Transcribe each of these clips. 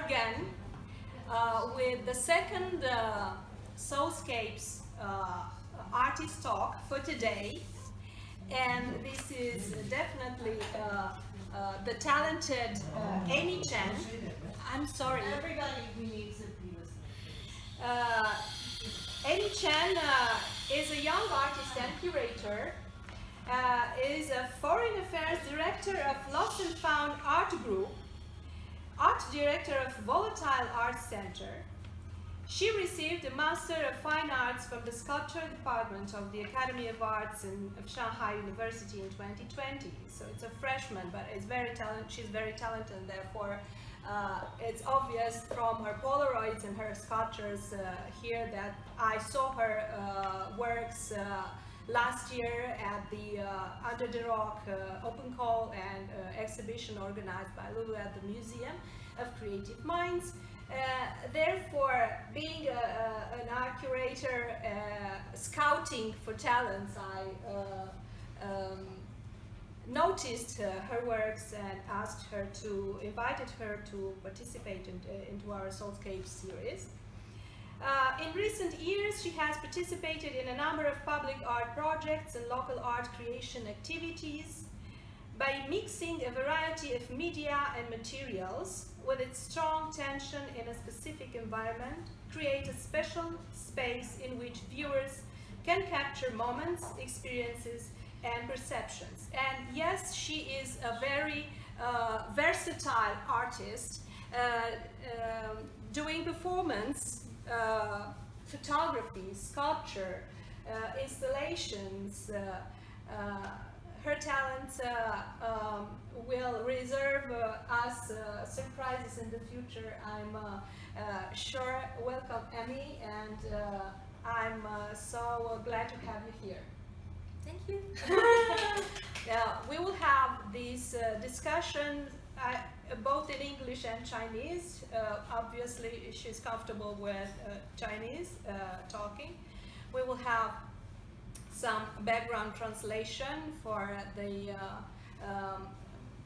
again with the second Soulscapes artist talk for today. And this is definitely the talented Amy Chen. I'm sorry. Everybody needs to be listening. Amy Chen is a young artist and curator. Is a Foreign Affairs Director of Lost and Found Art Group, Art Director of Volatile Art Center. She received a Master of Fine Arts from the Sculpture Department of the Academy of Arts of Shanghai University in 2020. So it's a freshman, but she's very talented, and therefore it's obvious from her Polaroids and her sculptures here that I saw her works last year at the Under the Rock open call and exhibition organized by Lulu at the Museum of Creative Minds. Therefore, being an art curator, scouting for talents, I noticed her works and invited her to participate into our Soulscapes series. In recent years, she has participated in a number of public art projects and local art creation activities. By mixing a variety of media and materials with its strong tension in a specific environment, create a special space in which viewers can capture moments, experiences, and perceptions. And yes, she is a very versatile artist, doing performance, photography, sculpture, installations. Her talents will reserve us surprises in the future, I'm sure. Welcome, Amy, and I'm so glad to have you here. Thank you. We will have these discussions both in English and Chinese. Obviously, she's comfortable with Chinese talking. We will have some background translation for the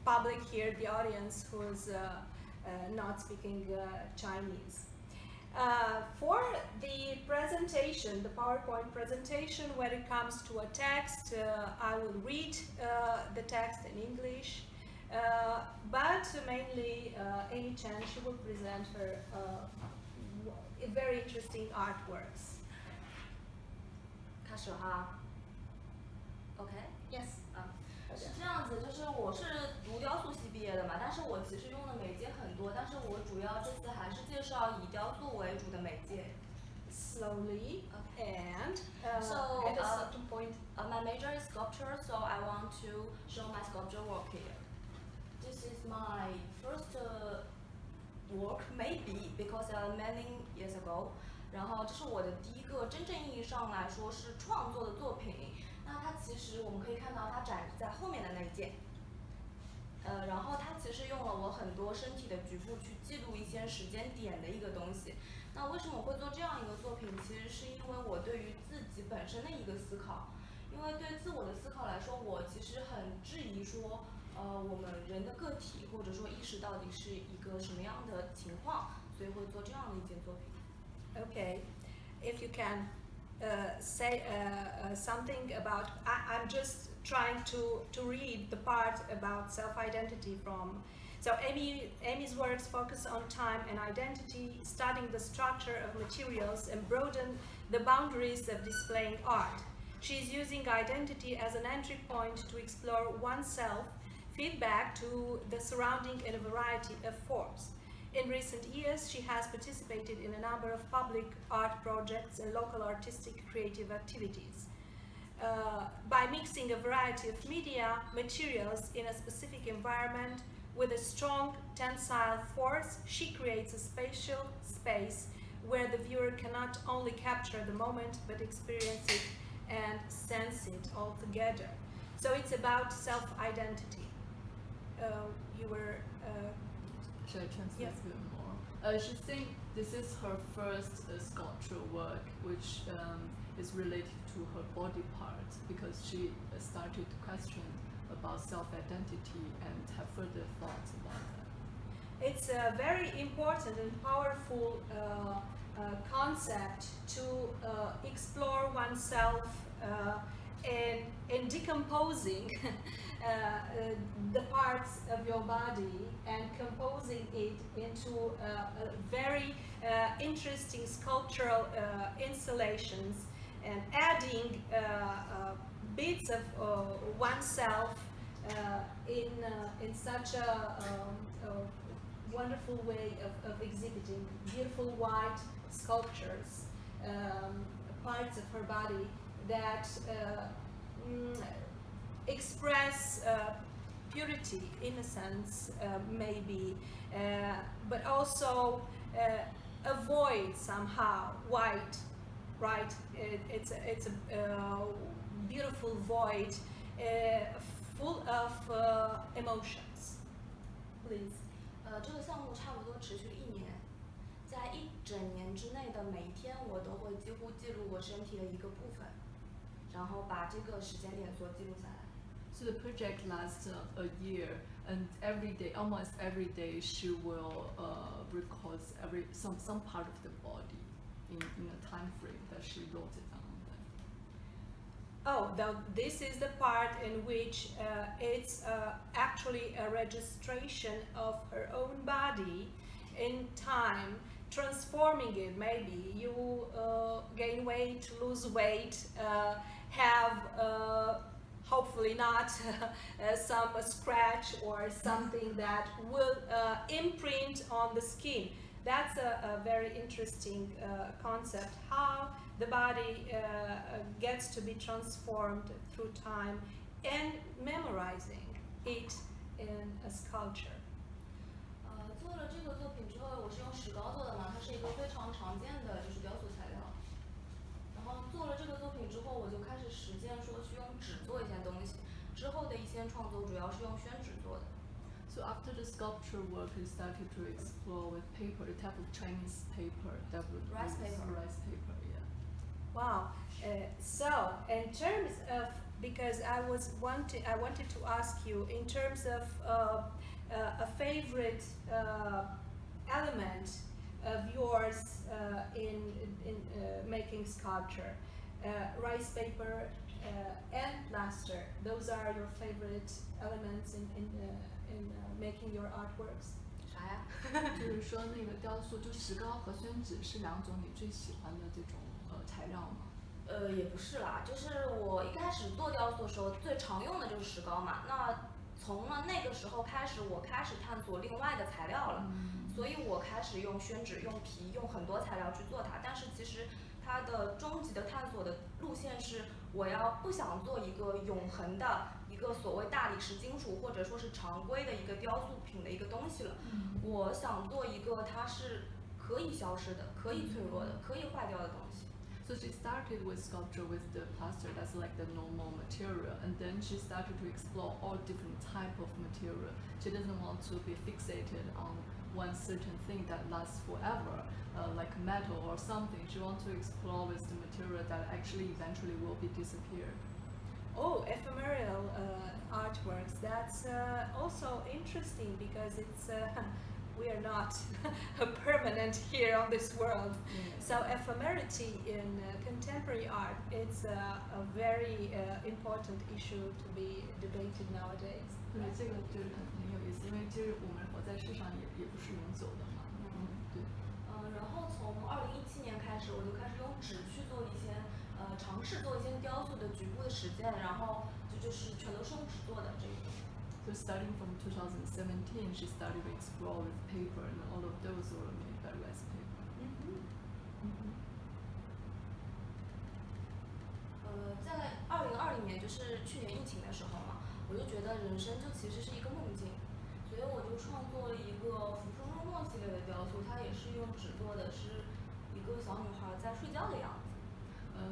public here, the audience who is not speaking Chinese. For the presentation, the PowerPoint presentation, when it comes to a text, I will read the text in English, but mainly Amy Chen, she will present her very interesting artworks. 开始哈 ，OK， Yes. 是这样子，就是我是读雕塑系毕业的嘛，但是我其实用的媒介很多，但是我主要这次还是介绍以雕塑为主的媒介。Slowly, and So, at a certain point. My major is sculpture, so I want to show my sculpture work here. This is my first work, maybe because many years ago. 然后这是我的第一个真正意义上来说是创作的作品。那它其实我们可以看到它展示在后面的那一件。然后它其实用了我很多身体的局部去记录一些时间点的一个东西。那为什么我会做这样一个作品？其实是因为我对于自己本身的一个思考。因为对自我的思考来说，我其实很质疑说，我们人的个体或者说意识到底是一个什么样的情况，所以会做这样的一件作品。Okay, if you can say something about, I'm just trying to read the part about self-identity from. So Amy's works focus on time and identity, studying the structure of materials and broaden the boundaries of displaying art. She is using identity as an entry point to explore oneself, feedback to the surrounding in a variety of forms. In recent years, she has participated in a number of public art projects and local artistic creative activities. By mixing a variety of media, materials in a specific environment with a strong tensile force, she creates a spatial space where the viewer cannot only capture the moment but experience it and sense it all together. So it's about self-identity. You were... Should I translate Yes. a bit more? She thinks this is her first sculptural work, which is related to her body parts, because she started to question about self-identity and have further thoughts about that. it's a very important and powerful concept to explore oneself in decomposing the parts of your body and composing it into a very interesting sculptural installations and adding bits of oneself in such a wonderful way of exhibiting beautiful white sculptures, parts of her body that express purity, innocence, maybe, but also avoid somehow white, right? It's a beautiful void, full of emotions. Please. 这个项目差不多持续了1年，在1整年之内的每一天，我都会几乎记录我身体的一个部分，然后把这个时间点所记录下来。 So the project lasts a year, and every day, almost every day, she will record some part of the body in a time frame that she wrote it down. Oh, this is the part in which it's actually a registration of her own body in time, transforming it. Maybe you gain weight, lose weight, have hopefully not some scratch or something that will imprint on the skin. That's a very interesting concept, how the body gets to be transformed through time and memorizing it in a sculpture. 做了这个作品之后，我是用石膏做的嘛，它是一个非常常见的就是雕塑材料。然后做了这个作品之后，我就开始实践说去用纸做一些东西。之后的一些创作主要是用宣纸做的。 So after the sculpture work, you started to explore with paper, a type of Chinese paper that would Rice paper. Rice paper, yeah. Wow. So in terms of, because I wanted to ask you in terms of a favorite element of yours in making sculpture, rice paper and plaster. Those are your favorite elements in making your artworks. 啥呀？就是说那个雕塑，就石膏和宣纸是2种你最喜欢的这种材料吗？也不是啦，就是我一开始做雕塑的时候，最常用的就是石膏嘛。那从了那个时候开始，我开始探索另外的材料了，所以我开始用宣纸、用皮、用很多材料去做它。但是其实它的终极的探索的路线是，我不想做一个永恒的一个所谓大理石金属或者说是常规的一个雕塑品的一个东西了。我想做一个它是可以消失的、可以脆弱的、可以坏掉的东西。 So she started with sculpture with the plaster, that's like the normal material, and then she started to explore all different type of material. She doesn't want to be fixated on one certain thing that lasts forever, like metal or something. She wants to explore with the material that actually eventually will be disappeared. Oh, ephemeral artworks. That's also interesting because it's we are not permanent here on this world. So ephemerity in contemporary art, it's a very important issue to be debated nowadays. 对，这个就是很有意思，因为其实我们活在世上也不是永久的嘛。对。然后从2017年开始，我就开始用纸去做一些尝试做一些雕塑的局部的实践，然后就是全都是用纸做的这个。 So starting from 2017, she started to explore with paper, and all of those were made by rice paper. 在2020年，就是去年疫情的时候嘛，我就觉得人生就其实是一个梦境，所以我就创作了一个浮生若梦系列的雕塑，它也是用纸做的，是一个小女孩在睡觉的样子。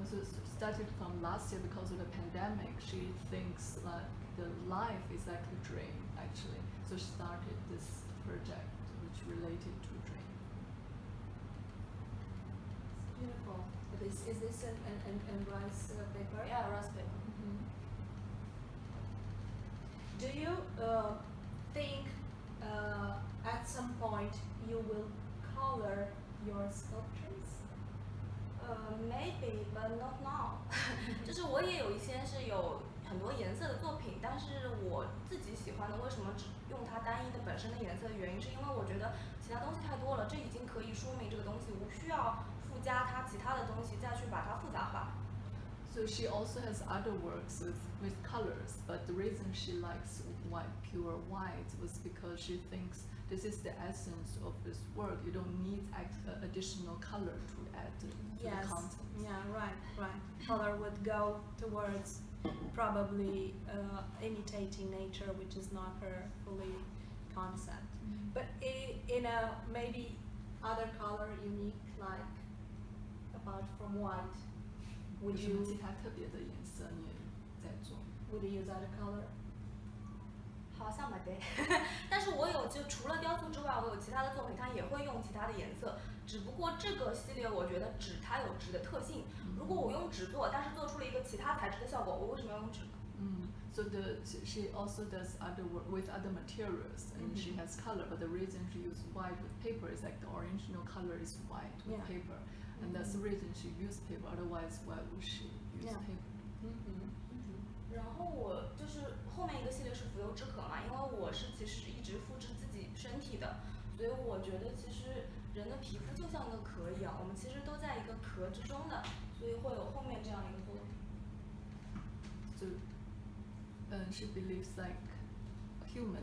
So started from last year because of the pandemic. She thinks like the life is like a dream actually. So she started this project which related to dream. Beautiful. Is this an rice paper? Yeah, rice paper. Do you think at some point you will color your sculptures? Maybe, but not now 。就是我也有一些是有很多颜色的作品，但是我自己喜欢的，为什么只用它单一的本身的颜色的原因，是因为我觉得其他东西太多了，这已经可以说明这个东西，无需要附加它其他的东西再去把它复杂化。So she also has other works with colors, but the reason she likes white, pure white, was because she thinks this is the essence of this work. You don't need additional color to add to Yes. the content. Yeah, right. Color would go towards probably imitating nature, which is not her fully concept. But in a maybe other color unique, like apart from white, 有 would 什么 you 其他特别的颜色你也在做？ would you use other color? 好像没对，但是我有就除了雕塑之外，我有其他的作品，它也会用其他的颜色。只不过这个系列我觉得纸它有纸的特性，如果我用纸做，但是做出了一个其他材质的效果，我为什么要用纸呢？ So she also does other work with other materials, and she has color. But the reason she uses white with paper is like the original color is white with Yeah. paper, and that's the reason she used paper. Otherwise, why would she use Yeah. paper? 然后我就是后面一个系列是浮游之壳嘛，因为我是其实一直复制自己身体的，所以我觉得其实人的皮肤就像一个壳一样，我们其实都在一个壳之中的，所以会有后面这样一个作品。So, she believes like human,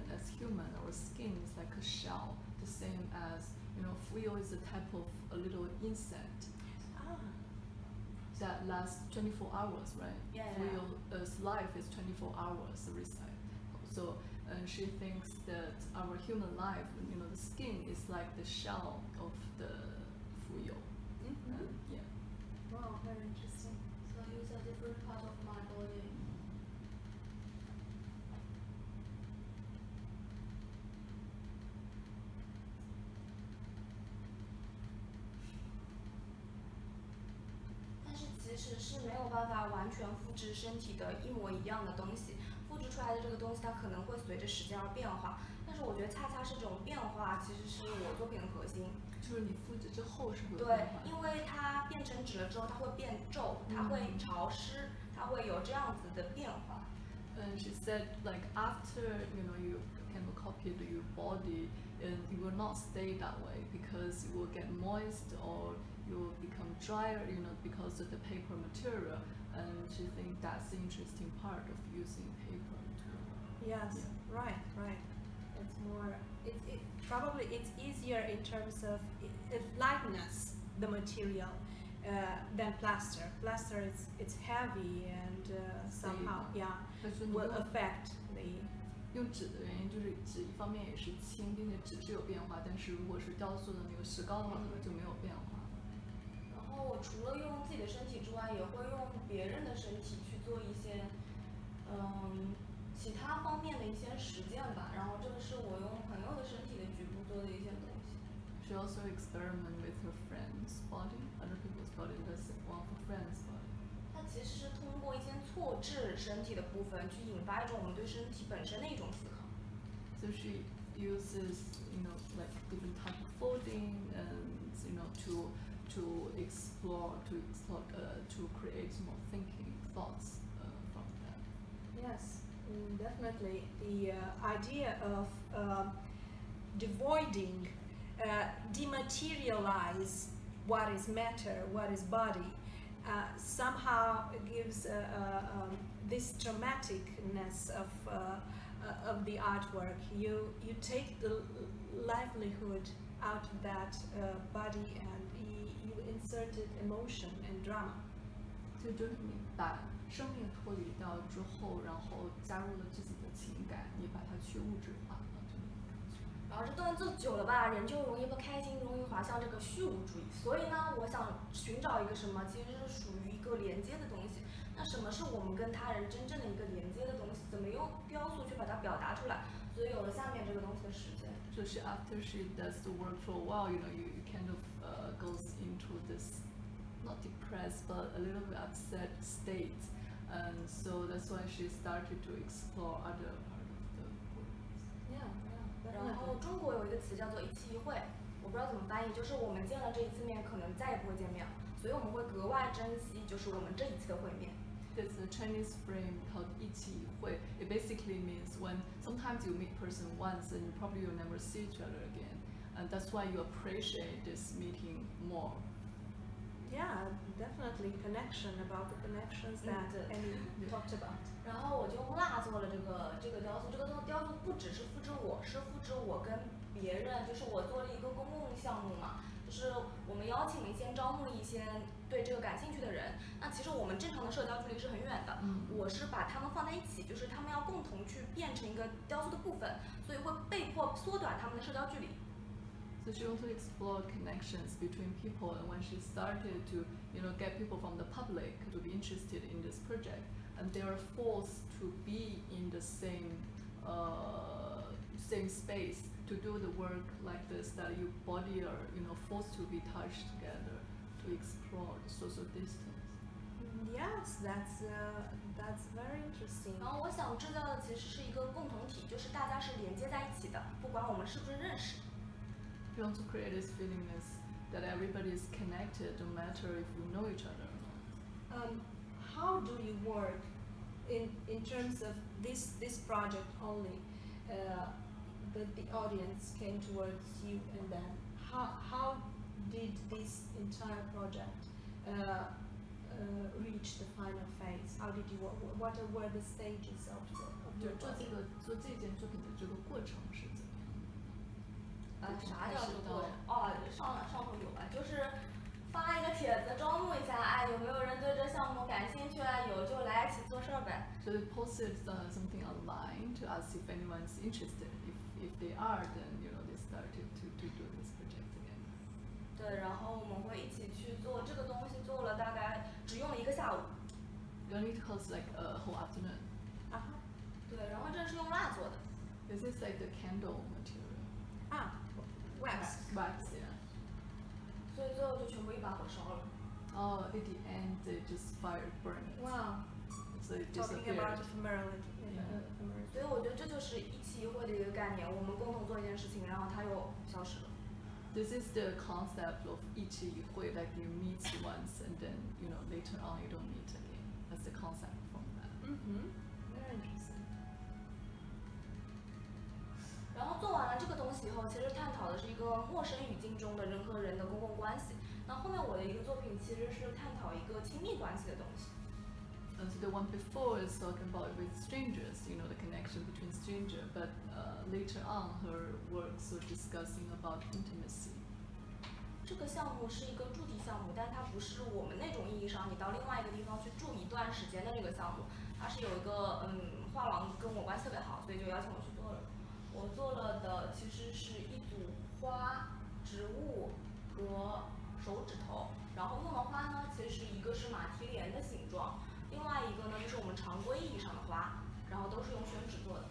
our skin is like a shell, the same as fuyo is a type of a little insect that lasts 24 hours, right? Yeah. Fuyo's life is 24 hours recycle. So she thinks that our human life, the skin is like the shell of the fuyo. Yeah. Wow, very interesting. So I use a different part of my body. 但是其实是没有办法完全复制身体的一模一样的东西，复制出来的这个东西它可能会随着时间而变化，但是我觉得恰恰是这种变化其实是我作品的核心。就是你复制之后是会对变化，因为它变成纸了之后，它会变皱，它会潮湿，它会有这样子的变化。She said like after you kind of copied your body, and it will not stay that way because it will get moist or you will become drier, because of the paper material. And she thinks that's the interesting part of using paper to. Yes, right. It's more. It probably it's easier in terms of lightness, the material, than plaster. Plaster it's heavy and somehow will affect the. 用纸的原因就是纸一方面也是轻，并且纸是有变化，但是如果是雕塑的那个石膏的话，可能就没有变化。然后我除了用自己的身体之外，也会用别人的身体去做一些，其他方面的一些实践吧。然后这个是我用朋友的身体的局部做的一些东西。She also experiment with her friend's body, other people's body. That's one of her friend's body. 它其实是通过一些错置身体的部分，去引发一种我们对身体本身的一种思考。So she uses, like different type of folding, and to explore, to create more thinking thoughts from that. Yes, definitely. The idea of devoiding, dematerialize what is matter, what is body, somehow gives this dramaticness of the artwork. You take the livelihood out of that body and you inserted emotion and drama. 就是你把生命脱离掉之后，然后加入了自己的情感，你把它去物质化了，这种感觉。然后这段做久了吧，人就容易不开心，容易滑向这个虚无主义。所以呢，我想寻找一个什么，其实是属于一个连接的东西。那什么是我们跟他人真正的一个连接的东西？怎么用雕塑去把它表达出来？所以有了下面这个东西的实践。So after she does the work for a while, you kind of goes into this not depressed but a little bit upset state, and so that's why she started to explore other part of the work. Yeah. 然后中国有一个词词叫做一期一会，我不知道怎么翻译，就是我们见了这一次面，可能再也不会见面了，所以我们会格外珍惜，就是我们这一次的会面。There's a Chinese frame called 一期一会. It basically means when sometimes you meet person once and probably you'll never see each other again, and that's why you appreciate this meeting more. Yeah, definitely connection about the connections that Annie talked about. 然后我就用蜡做了这个雕塑，这个雕塑不只是复制我，是复制我跟别人，就是我做了一个公共项目嘛，就是我们邀请了先招募了一些对这个感兴趣的人，那其实我们正常的社交距离是很远的，我是把他们放在一起，就是他们要共同去变成一个雕塑的部分，所以会被迫缩短他们的社交距离。So she also explored connections between people, and when she started to, get people from the public to be interested in this project, and they are forced to be in the same space to do the work like this, that your body are, forced to be touched together to explore the social distance. Yes, that's very interesting. 然后我想制造的其实是一个共同体，就是大家是连接在一起的，不管我们是不是认识。We want to create this feeling that everybody is connected, no matter if we know each other or not. How do you work in terms of this project only? The audience came towards you, and then how did this entire project reach the final phase? How did you work? What were the stages of your project? 做这件作品的这个过程是怎么样？啥叫做过程？上头有吧，就是发一个帖子招募一下，有没有人对这项目感兴趣啊？有就来一起做事儿呗。So they posted something online to ask if anyone's interested. If they are, then they started to do this project again. 对，然后我们会一起去做这个东西，做了大概只用了1个下午。You only cost like a whole afternoon. 对，然后这是用蜡做的。This is like the candle material. Wax. Wax, yeah. 所以最后就全部一把火烧了。Oh, at the end they just burn it. Wow. So it Talking disappeared. about ephemerality. 所以我觉得这就是一期一会的一个概念，我们共同做一件事情，然后它又消失了。This is the concept of 一期一会, like you meet once and then later on you don't meet again. That's the concept from that. Very interesting. 然后做完了这个东西以后，其实探讨的是一个陌生语境中的人和人的公共关系。那后面我的一个作品其实是探讨一个亲密关系的东西。And so the one before is talking about with strangers, the connection between strangers, but later on her works are discussing about intimacy. 这个项目是一个驻地项目，但它不是我们那种意义上你到另外一个地方去住一段时间的这个项目，它是有一个画廊跟我关系特别好，所以就邀请我去做了。我做了的其实是一组花、植物和手指头，然后用的花呢，其实一个是马蹄莲的形状，另外一个呢就是我们常规意义上的花，然后都是用宣纸做的。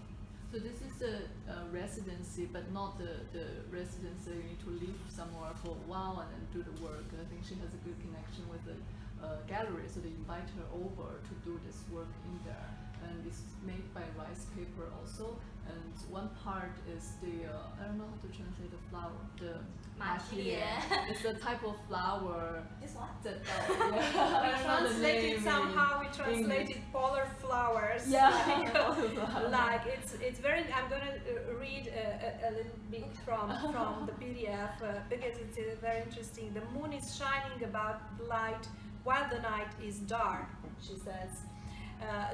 So this is a residency, but not the residency you need to live somewhere for a while and then do the work. I think she has a good connection with the gallery, so they invite her over to do this work in there. And it's made by rice paper also. And one part is I don't know how to translate the flower, the 马蹄莲 It's a type of flower. This one? That, We translated somehow. We translated polar flowers. Yeah. Like it's very. I'm gonna read a little bit from the PDF because it's very interesting. The moon is shining about light while the night is dark, she says.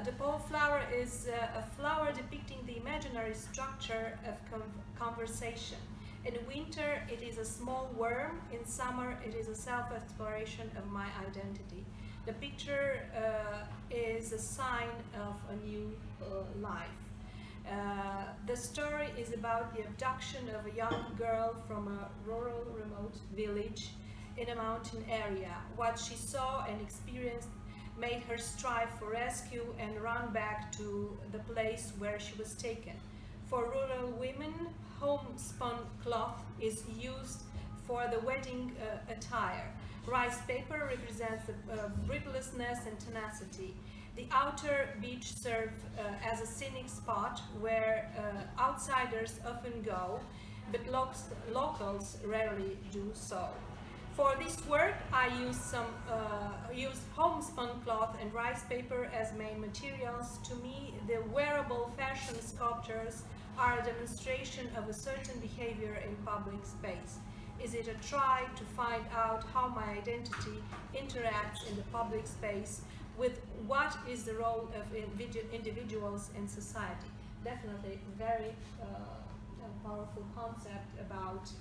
The pole flower is a flower depicting the imaginary structure of conversation. In winter, it is a small worm. In summer, it is a self-exploration of my identity. The picture is a sign of a new life. The story is about the abduction of a young girl from a rural, remote village in a mountain area. What she saw and experienced made her strive for rescue and run back to the place where she was taken. For rural women, homespun cloth is used for the wedding attire. Rice paper represents the brittleness and tenacity. The outer beach serves as a scenic spot where outsiders often go. but locals rarely do so. For this work, I used homespun cloth and rice paper as main materials. To me, the wearable fashion sculptures are a demonstration of a certain behavior in public space. Is it a try to find out how my identity interacts in the public space with what is the role of individuals in society? Definitely very powerful concept about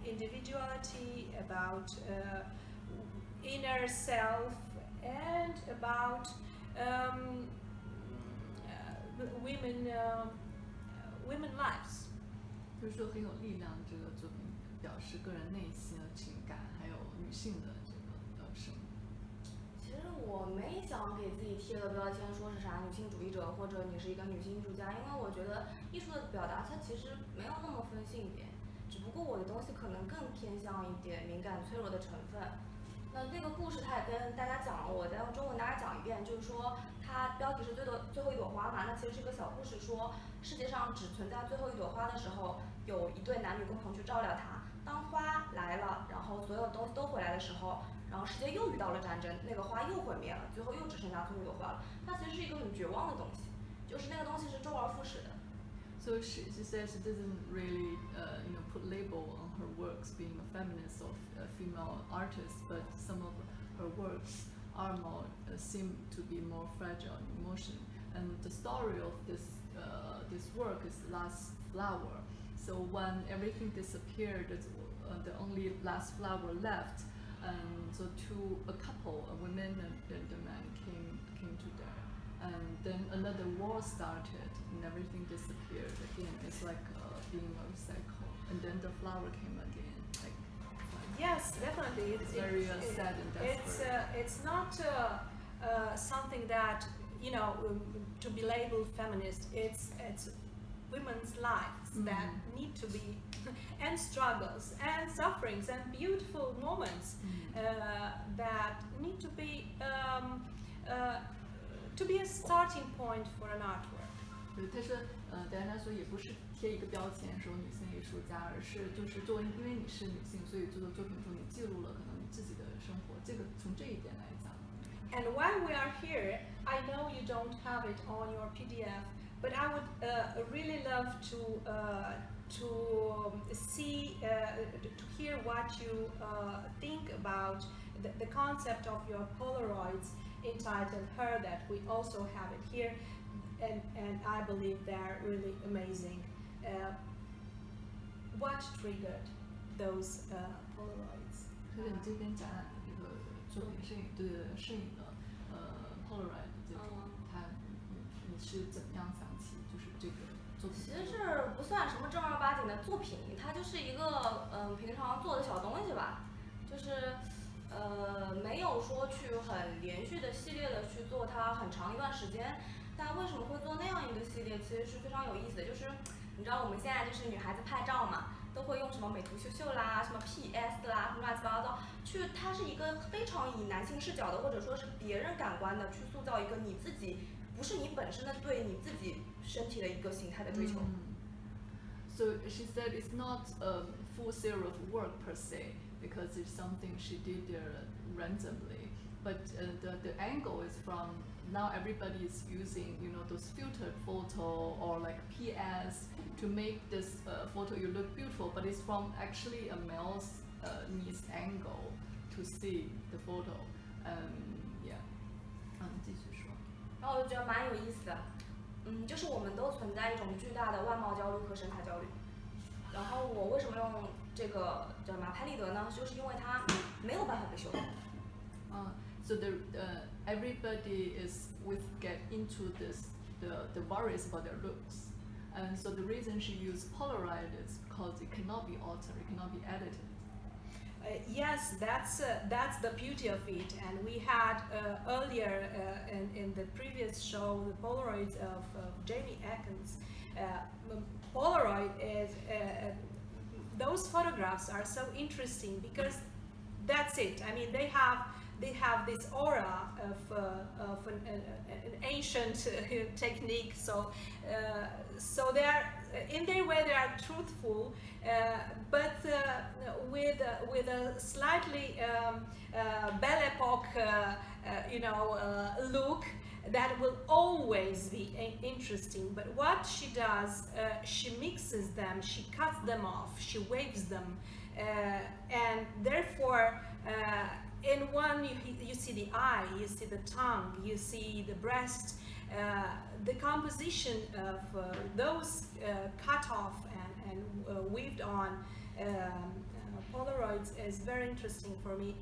individuality, about inner self, and about women lives. 就是说很有力量的这个作品，表示个人内心的情感，还有女性的这个声音。其实我没想给自己贴个标签，说是啥女性主义者，或者你是一个女性艺术家，因为我觉得艺术的表达它其实没有那么分性别，只不过我的东西可能更偏向一点敏感脆弱的成分。那个故事它也跟大家讲了，我再用中文大家讲一遍，就是说它标题是最后一朵花嘛，那其实是一个小故事，说世界上只存在最后一朵花的时候，有一对男女共同去照料它。当花来了，然后所有东西都回来的时候，然后世界又遇到了战争，那个花又毁灭了，最后又只剩下最后一朵花了。它其实是一个很绝望的东西，就是那个东西是周而复始的。So she says she doesn't really put label on her works being a feminist or a female artist, but some of her works are more seem to be more fragile in emotion. And the story of this work is last flower. So when everything disappeared, the only last flower left. So a couple, a woman and a man came to there. And then another war started and everything disappeared again. It's like being a cycle. And then the flower came again. Yes, definitely. It's very sad and desperate. It's not something that, to be labeled feminist. It's women's lives that need to be, and struggles and sufferings and beautiful moments that need to be a starting point for an artwork. 对，他说，戴安娜说也不是贴一个标签说女性艺术家，而是就是作为因为你是女性，所以做的作品中你记录了可能你自己的生活，这个从这一点来讲。And while we are here, I know you don't have it on your PDF, but I would really love to see, to hear what you think about the concept of your Polaroids entitled Her, that we also have it here, and I believe they're really amazing. What triggered those Polaroids? 就是你这边展览的这个作品摄影摄影的Polaroid 这种，你是怎么样想起就是这个作品？其实是不算什么正儿八经的作品，它就是一个平常做的小东西吧，就是没有说去很连续的系列的去做它很长一段时间。但为什么会做那样一个系列，其实是非常有意思的。就是你知道我们现在就是女孩子拍照嘛，都会用什么美图秀秀啦、什么 PS 啦、什么乱七八糟，它是一个非常以男性视角的，或者说是别人感官的，去塑造一个你自己不是你本身的对你自己身体的一个形态的追求。So she said it's not a full series of work per se, because it's something she did randomly. But the angle is from now everybody is using those filtered photo or like PS to make this photo you look beautiful, but it's from actually a male's knees angle to see the photo. Yeah. 继续说。然后我就觉得蛮有意思的，就是我们都存在一种巨大的外貌焦虑和身材焦虑。然后我为什么用这个叫什么拍立得呢？就是因为它没有办法被修改。So everybody get into the worries about their looks, and so the reason she used Polaroid is because it cannot be altered, it cannot be edited. Yes, that's the beauty of it, and we had earlier in the previous show the Polaroids of Jamie Atkins. Polaroid is those photographs are so interesting because that's it. I mean, they have this aura of an ancient technique. So they're in their way they are truthful, but with a slightly Belle Epoque, look that will always be interesting. But what she does, she mixes them, she cuts them off, she waves them, and therefore in one you see the eye, you see the tongue, you see the breast. The composition of those cut off and weaved on Polaroids is very interesting for me.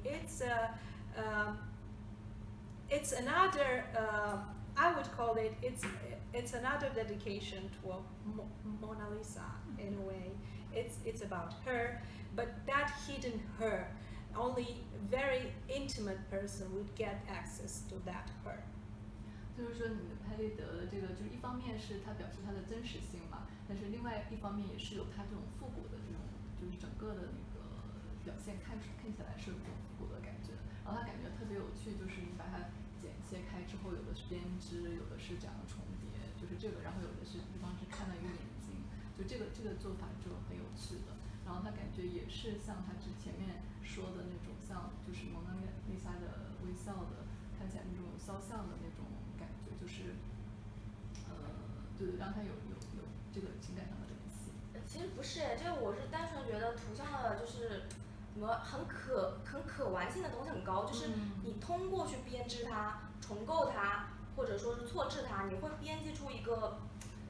It's another, I would call it, it's another dedication to a Mona Lisa in a way. It's about her, but that hidden her, only very intimate person would get access to that her. 就是说，你的拍立得的这个，就是一方面是它表示它的真实性嘛，但是另外一方面也是有它这种复古的这种，就是整个的那个表现看起来是有这种复古的感觉。然后它感觉特别有趣，就是你把它切开之后，有的是编织，有的是这样的重叠，就是这个，然后有的是地方是看到一个眼睛，就这个做法就很有趣的。然后它感觉也是像它前面说的那种，像就是蒙娜丽莎的微笑的，看起来那种肖像的那种感觉，就是对，让它有这个情感上的联系。其实不是，这个我是单纯觉得图像的就是什么很可玩性的东西很高，就是你通过去编织它、重构它，或者说是错置它，你会编辑出一个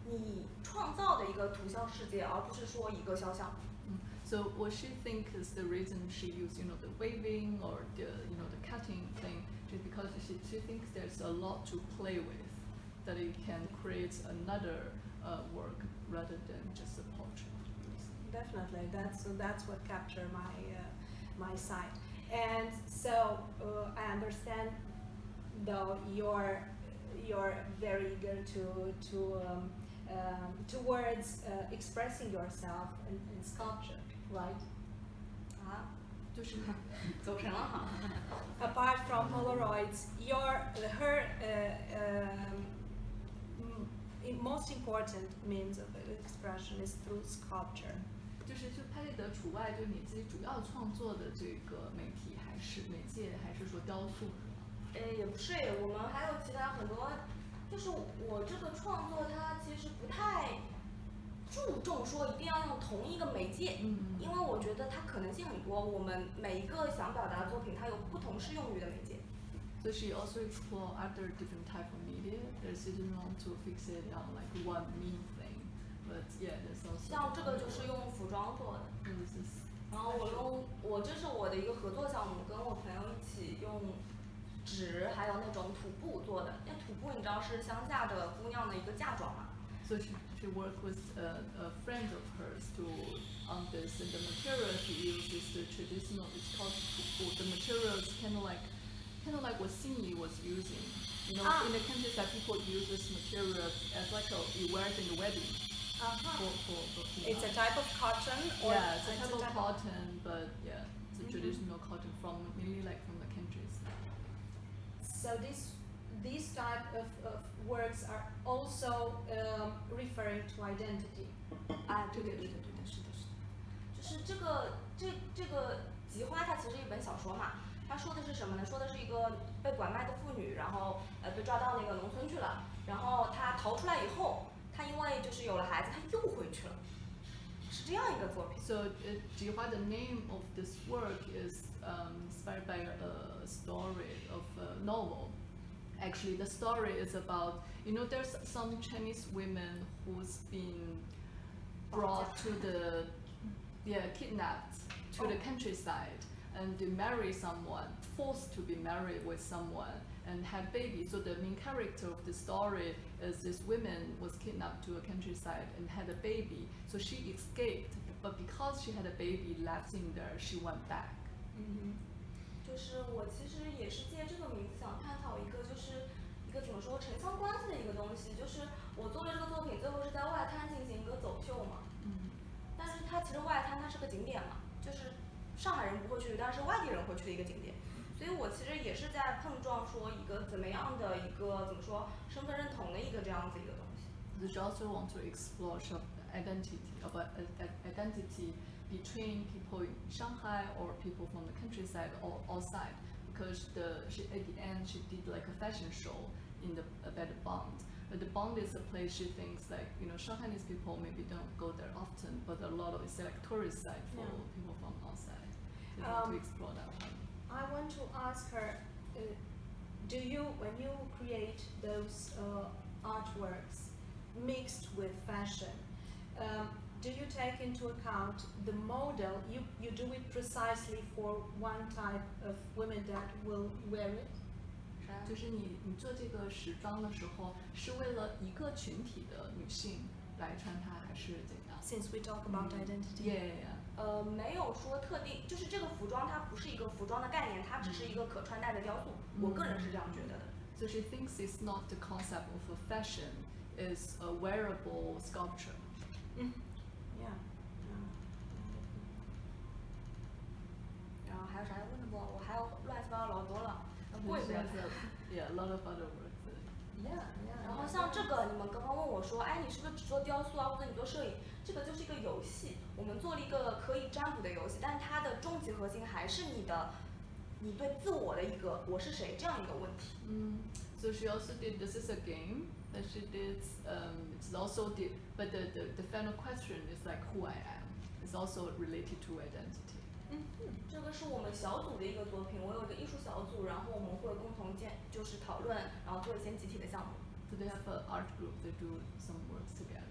你创造的一个图像世界，而不是说一个肖像。So what she thinks is the reason she used, the waving or the cutting thing, is because she thinks there's a lot to play with, that you can create another work rather than just a portrait. Definitely, that's what captured my sight. And so I understand, though you're very eager towards expressing yourself in sculpture, right? 就是走神了哈。Apart from Polaroids, her most important means of expression is through sculpture. 就拍立得除外，就是你自己主要创作的这个媒介还是说雕塑是吗？也不是，我们还有其他很多，就是我这个创作它其实不太注重说一定要用同一个媒介，因为我觉得它可能性很多，我们每一个想表达的作品它有不同适用于的媒介。So she also explore other different type of media. She didn't want to fix it on like one main thing, but yeah, there's also. 像这个就是用服装做的，然后这是我的一个合作项目，跟我朋友一起用纸还有那种土布做的。那土布你知道是乡下的姑娘的一个嫁妆嘛？ So she worked with a friend of hers on this, and the material she uses the traditional. It's called tupu. The material is kind of like what Xinyi was using. In the countryside, people use this material as like you wear it in the wedding. For It's a type of cotton, or yeah, it's a type of cotton, but yeah, it's a traditional cotton mainly like from the countryside. So these type of works are also referring to identity. 对，是的。就是这个菊花，它其实是一本小说嘛。它说的是什么呢？说的是一个被拐卖的妇女，然后被抓到那个农村去了，然后她逃出来以后，她因为就是有了孩子，她又回去了，是这样一个作品。So Jihua, the name of this work is inspired by a story of a novel. Actually, the story is about, there's some Chinese women who's been brought to kidnapped to the countryside, and they marry someone, forced to be married with someone, and had babies. So the main character of the story is this woman was kidnapped to a countryside and had a baby. So she escaped, but because she had a baby left in there, she went back. 就是我其实也是借这个名字想探讨一个怎么说城乡关系的一个东西，就是我做的这个作品最后是在外滩进行一个走秀嘛，但是它其实外滩它是个景点嘛，就是上海人不会去，但是外地人会去的一个景点，所以我其实也是在碰撞说一个怎么样的一个怎么说身份认同的一个这样子一个东西。She also wants to explore identity between people in Shanghai or people from the countryside or outside. Because she at the end she did like a fashion show in the at the Bond. But the Bond is a place she thinks like Shanghainese people maybe don't go there often, but a lot of it's like tourist site for people from outside. They want to explore that one. I want to ask her, do you, when you create those artworks mixed with fashion, do you take into account the model? You do it precisely for one type of women that will wear it? 就是你做这个时装的时候，是为了一个群体的女性来穿它，还是怎样 Since we talk about identity. Yeah. 没有说特定，就是这个服装它不是一个服装的概念，它只是一个可穿戴的雕塑。我个人是这样觉得的。So she thinks it's not the concept of a fashion, it's a wearable sculpture. Yeah. 然后还有啥要问的不？我还有乱七八糟老多了，过一 She 遍 has。a lot of other works. Yeah. 然后像这个，你们刚刚问我说，哎，你是不是只做雕塑啊，或者你做摄影？这个就是一个游戏，我们做了一个可以占卜的游戏，但是它的终极核心还是你对自我的一个我是谁这样一个问题。So she also did. This is a game that she did. It's also but the final question is like who I am. It's also related to identity. 这个是我们小组的一个作品，我有一个艺术小组，然后我们会共同就是讨论，然后做一些集体的项目。So they have an art group. They do some works together.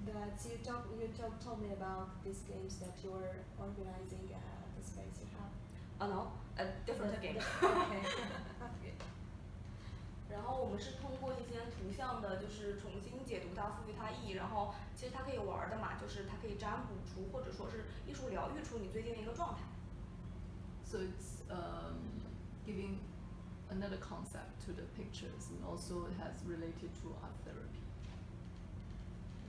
That's you told me about these games that you're organizing at the space you have. No, a different game. Okay. 然后我们是通过一些图像的，就是重新解读它，赋予它意义。然后其实它可以玩的嘛，就是它可以占卜出，或者说是艺术疗愈出你最近的一个状态。So it's giving another concept to the pictures, and also it has related to art therapy.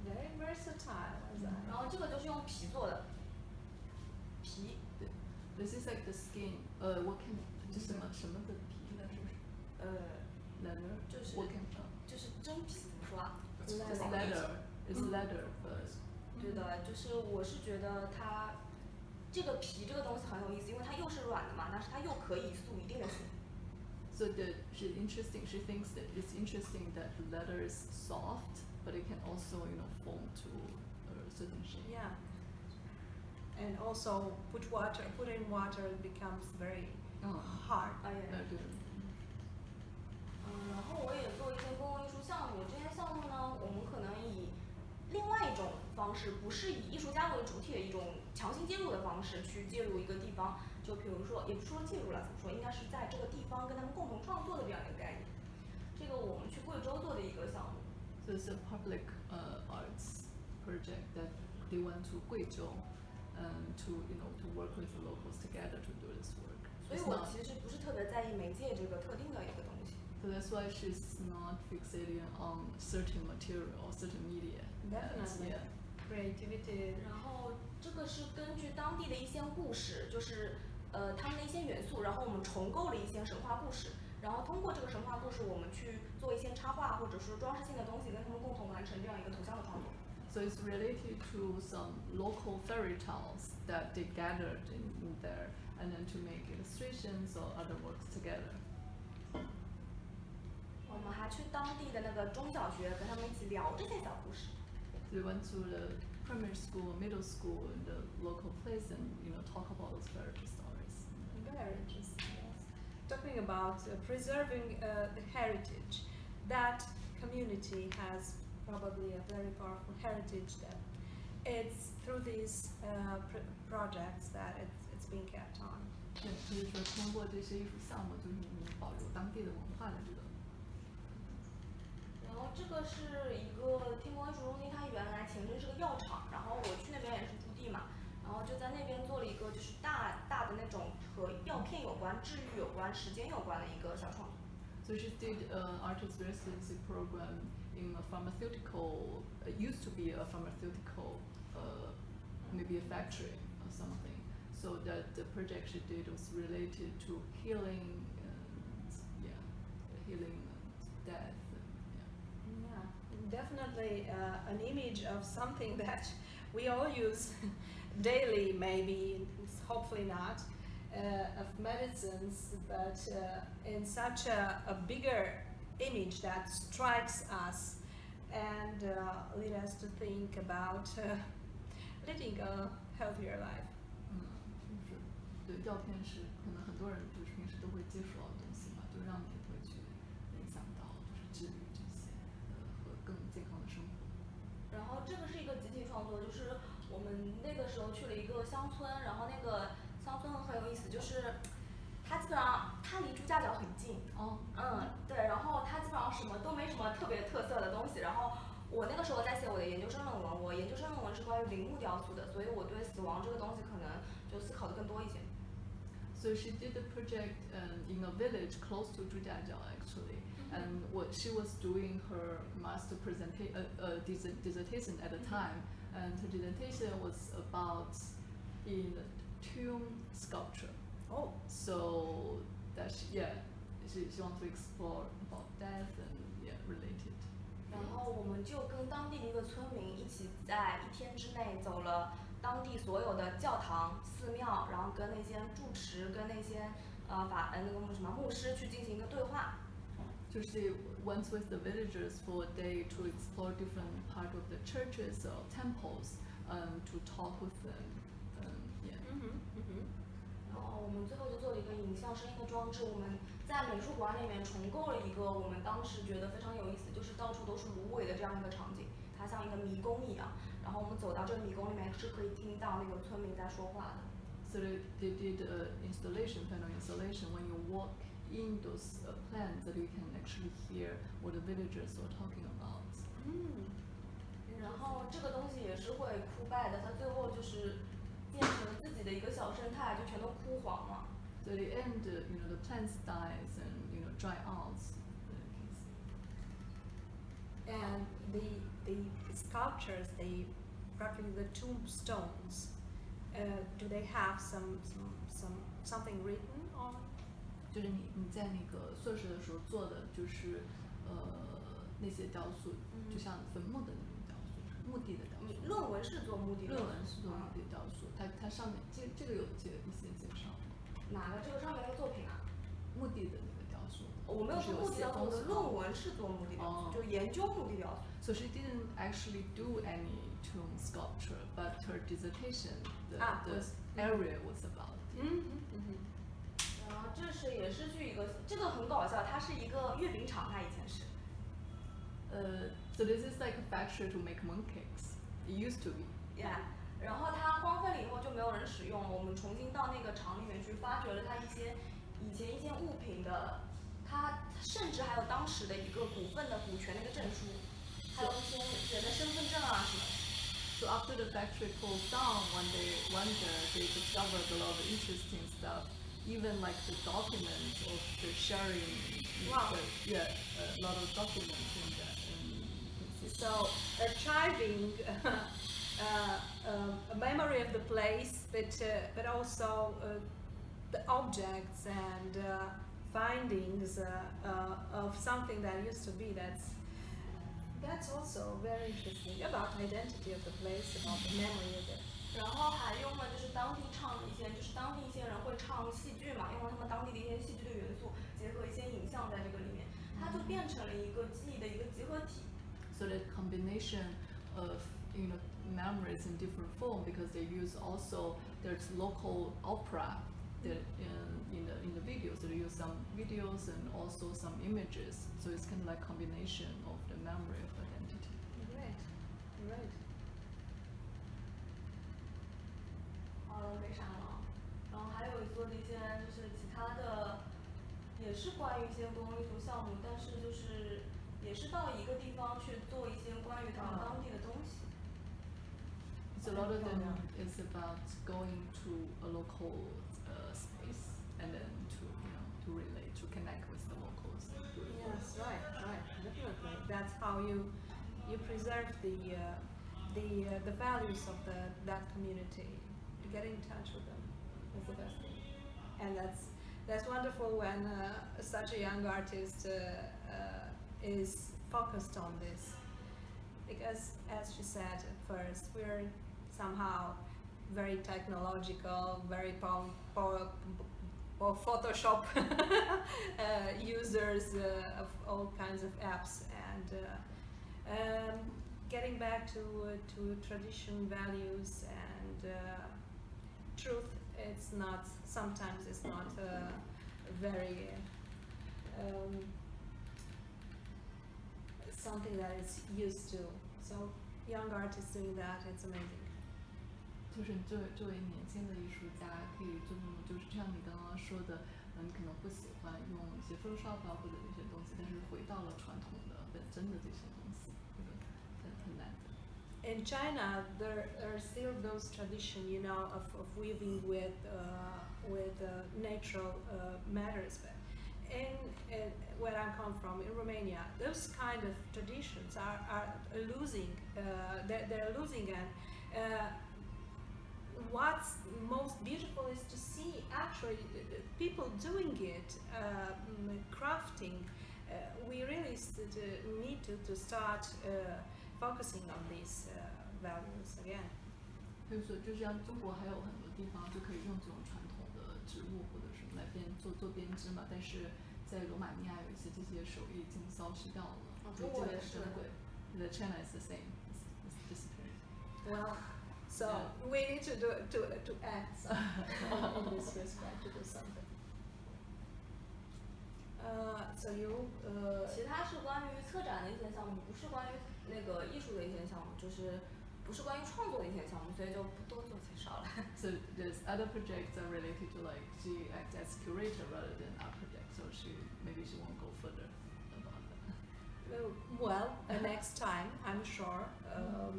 Very versatile. 然后这个就是用皮做的，皮。This is like the skin. What can 这什么的皮呢？是不是？leather. 就是真皮怎么说啊？ It's leather. It's leather, but 对的，就是我是觉得它这个皮这个东西很有意思，因为它又是软的嘛，但是它又可以塑一定的形。So she's interesting. She thinks that it's interesting that the leather is soft, but it can also form to a certain shape. Yeah. And also put in water, it becomes very hard. 对。然后我也做一些公共艺术项目，这些项目呢，我们可能以另外一种方式，不是以艺术家为主体的一种强行介入的方式去介入一个地方，就比如说，也不是说介入了，怎么说，应该是在这个地方跟他们共同创作的这样一个概念。这个我们去贵州做的一个项目。So it's a public arts project that they went to Guizhou to work with the locals together to do this work. 所以我其实不是特别在意媒介这个特定的一个东西。So that's why she's not fixated on certain material or certain media. Definitely. Yeah. Creativity. 然后这个是根据当地的一些故事，就是他们的一些元素，然后我们重构了一些神话故事，然后通过这个神话故事，我们去做一些插画或者说装饰性的东西，跟他们共同完成这样一个图像的创作。So it's related to some local fairy tales that they gathered in there, and then to make illustrations or other works together. 我们还去当地的那个中小学，跟他们一起聊这些小故事。We went to the primary school, middle school, in the local place, and talk about those fairy stories. Very interesting. Yes. Talking about preserving the heritage, that community has probably a very powerful heritage that it's through these projects that it's being kept on. 对，就是说通过这些艺术项目，就是保留当地的文化的这个。然后这个是一个天光艺术中心，它原来前身是个药厂，然后我去那边也是驻地嘛，然后就在那边做了一个就是大的那种和药片有关、治愈有关、时间有关的一个小创作。So she did an artist residency program in a pharmaceutical. Used to be a pharmaceutical, maybe a factory or something. So that the project she did was related to healing and healing and death. Yeah, definitely an image of something that we all use daily, maybe, hopefully not, of medicines, but in such a bigger image that strikes us and lead us to think about leading a healthier life. 就是对药片是可能很多人就是平时都会接触到的东西嘛，就让你会去联想到就是治愈这些和更健康的生活。然后这个是一个集体创作，就是我们那个时候去了一个乡村，然后那个乡村很有意思，就是它基本上它离朱家角很近，哦，对，然后它基本上什么都没什么特别特色的东西，然后我那个时候在写我的研究生论文，我研究生论文是关于陵墓雕塑的，所以我对死亡这个东西可能就思考的更多一些。So she did the project in a village close to Zhujiajiao actually, and what she was doing her master dissertation at the time, and her dissertation was about in tomb sculpture. Oh, So that she wants to explore about death and related. 然后我们就跟当地的一个村民一起在1天之内走了当地所有的教堂、寺庙，然后跟那些住持、跟那些那个什么牧师去进行一个对话。So she went with the villagers for a day to explore different part of the churches or temples, to talk with them. Yeah. 然后我们最后就做了一个影像声音的装置，我们在美术馆里面重构了一个我们当时觉得非常有意思，就是到处都是芦苇的这样一个场景，它像一个迷宫一样。然后我们走到这个迷宫里面是可以听到那个村民在说话的。So they did installation, panel installation. When you walk in those plants, that you can actually hear what the villagers were talking about. 然后这个东西也是会枯败的，它最后就是变成了自己的一个小生态，就全都枯黄了。So at the end, the plants dies and dry out. and the sculptures, practically the tombstones, do they have something written on? 就是你在那个硕士的时候做的就是那些雕塑，就像坟墓的那种雕塑，墓地的雕塑。你论文是做墓地的？论文是做墓地雕塑，它上面这个有一些介绍。哪个？这个上面那个作品啊？墓地的那个雕塑。我没有做墓地雕塑，我的论文是做墓地雕塑，就研究墓地雕塑。So she didn't actually do any tomb sculpture, but her dissertation, the area was about. 然后这是也是去一个，这个很搞笑，它是一个月饼厂，它以前是。So this is like a factory to make mooncakes. It used to be. Yeah. 然后它荒废了以后就没有人使用了，我们重新到那个厂里面去发掘了它以前一些物品的，它甚至还有当时的一个股份的股权的一个证书，还有一些人的身份证啊什么的。So after the factory closed down, when they went there, they discovered a lot of interesting stuff. Even like the documents of the sharing. Wow. A lot of documents in that. So archiving a memory of the place, but also the objects and findings of something that used to be. That's also very interesting about identity of the place, about the memory of it. 然后还用了就是当地唱的一些，就是当地一些人会唱戏剧嘛，用了他们当地的一些戏剧的元素，结合一些影像在这个里面，它就变成了一个记忆的一个集合体。So the combination of memories in different form, because they use also there's local opera that in the videos. So they use some videos and also some images. So it's kind of like combination of the memory of identity. Right. 没啥了。然后还有做的一些就是其他的，也是关于一些公共艺术项目，但是就是也是到一个地方去做一些关于他们当地的东西。So a lot of them is about going to a local space and then to relate, to connect with the locals. Yes, right, definitely. That's how you preserve the values of that community. To get in touch with them is the best thing, and that's wonderful when such a young artist is focused on this. because as she said at first, we're somehow very technological, very Photoshop users of all kinds of apps, and getting back to tradition, values, and truth. It's not sometimes it's not very something that is used to. So young artists doing that, it's amazing. 就是作为年轻的艺术家，可以做就是像你刚刚说的，你可能不喜欢用一些 Photoshop 啊或者那些东西，但是回到了传统的本真的这些东西，这个很难的。In China, there are still those tradition, you know, of weaving with natural matters. But in where I come from, in Romania, those kind of traditions are losing. They're losing, and what's most beautiful is to see actually people doing it, crafting. We really need to start focusing on these values again. 所以说，就像中国还有很多地方就可以用这种传统的织物或者什么来做编织嘛，但是在罗马尼亚有一些这些手艺已经消失掉了，中国也是。The China is the same, it's disappearing. Well, so Yeah. we need to act something in this respect, to do something. So you 其他是关于策展的一些项目，不是关于那个艺术的一些项目，就是不是关于创作的一些项目，所以就不多做介绍了。So there's other projects that are related to like she acts as curator rather than art project, so maybe she won't go further about that. well, next time I'm sure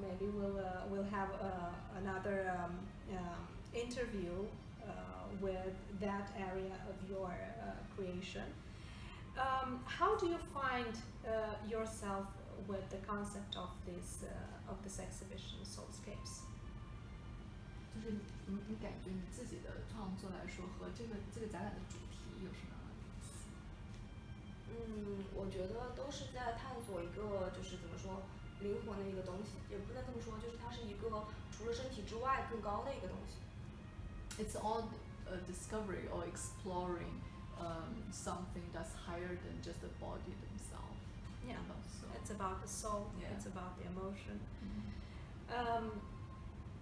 maybe we'll have another interview with that area of your creation. How do you find yourself with the concept of this exhibition, Soulscapes? 就是你感觉你自己的创作来说和这个展览的主题有什么样的联系？我觉得都是在探索一个就是怎么说灵魂的一个东西，也不能这么说，就是它是一个除了身体之外更高的一个东西。It's all a discovery or exploring something that's higher than just the body themselves. Yeah, So, it's about the soul. Yeah. It's about the emotion. mm-hmm.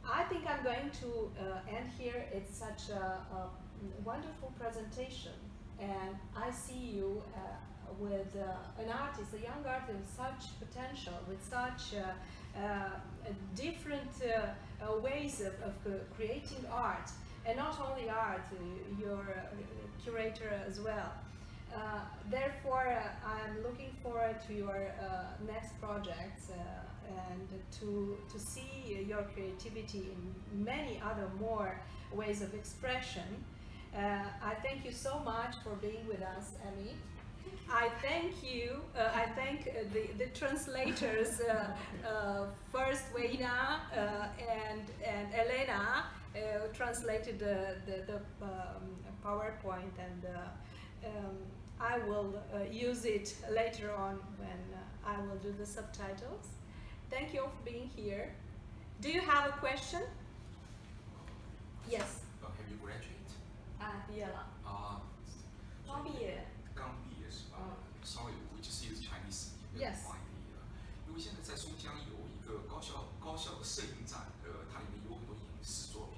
I think I'm going to end here. It's such a wonderful presentation, and I see you with an artist, a young artist with such potential, with such different ways of creating art, and not only art, you're a curator as well. Therefore, I'm looking forward to your next projects and to see your creativity in many other more ways of expression. I thank you so much for being with us, Emmy. I thank you. I thank the translators, first Weina and Elena, who translated the PowerPoint, and I will use it later on when I will do the subtitles. Thank you all for being here. Do you have a question? Yes. Have you graduated? 毕业了。刚毕业。刚毕业是吧？Sorry, we just use Chinese. Yes. 因为现在在松江有一个高校的摄影展，它里面有很多影视作品，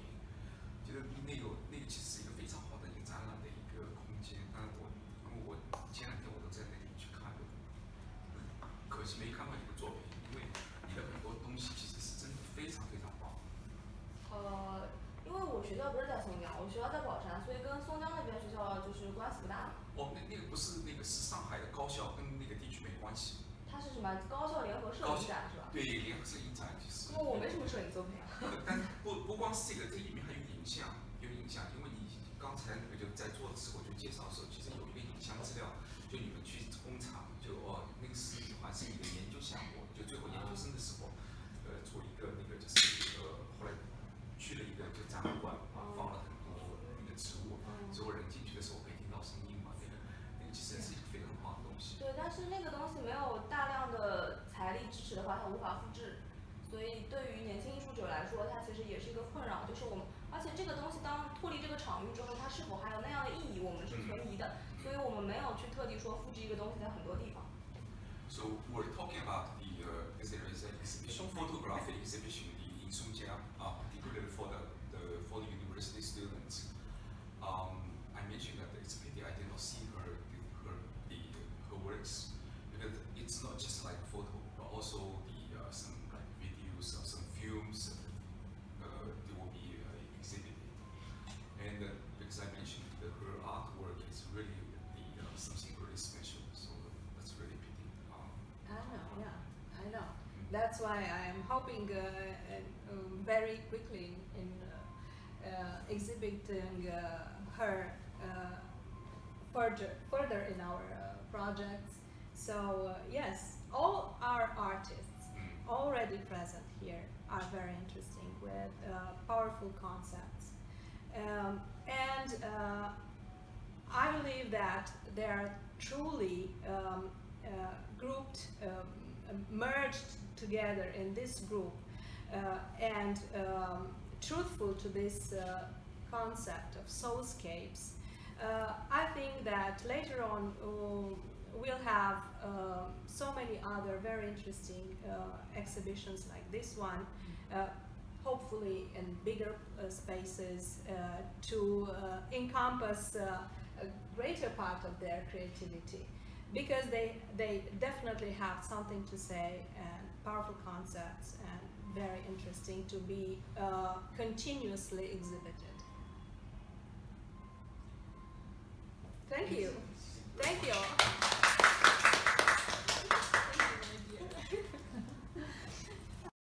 觉得那个其实是一个非常好的一个展览的一个空间。但是因为我前2天我都在那里去看了，可惜没看到你的作品，因为你的很多东西其实是真的非常非常棒。因为我学校不是在松江，我学校在宝山，所以跟松江那边学校就是关系不大。那个不是那个是上海的高校，跟那个地区没关系。它是什么高校联合摄影展是吧？对，联合摄影展其实。因为我没什么摄影作品啊。但不光是这个，这里面还有影像，因为你刚才那个就在做的时候就介绍的时候，其实有一个影像资料，就你们去工厂，那个是好像是你的研究项目，就最后研究生的时候，做一个那个就是后来去了一个就展览馆，放了很多那个植物，所有人进去的时候可以听到声音嘛，那个其实是一个非常棒的东西。对，但是那个东西没有大量的财力支持的话，它无法复制。所以对于年轻艺术者来说，它其实也是一个困扰，就是我们，而且这个东西当脱离这个场域之后，它是否还有那样的意义，我们是存疑的，所以我们没有去特地说复制一个东西在很多地方。So we're talking about because there is an exhibition, photography exhibition in Soulscapes, particularly for the university students. I mentioned that it's a pity I did not see her works, because it's not just like photo, but also some like videos or some films that will be exhibited. And because I mentioned that her artwork is really something really special, so that's really a pity. I know, yeah, I know. That's why I'm hoping very quickly in exhibiting her further in our projects. So yes, all our artists already present here are very interesting with powerful concepts. And I believe that they are truly grouped, merged together in this group and truthful to this concept of soulscapes. I think that later on we'll have so many other very interesting exhibitions like this one, hopefully in bigger spaces to encompass a greater part of their creativity, because they definitely have something to say and powerful concepts and very interesting to be continuously exhibited. Thank you.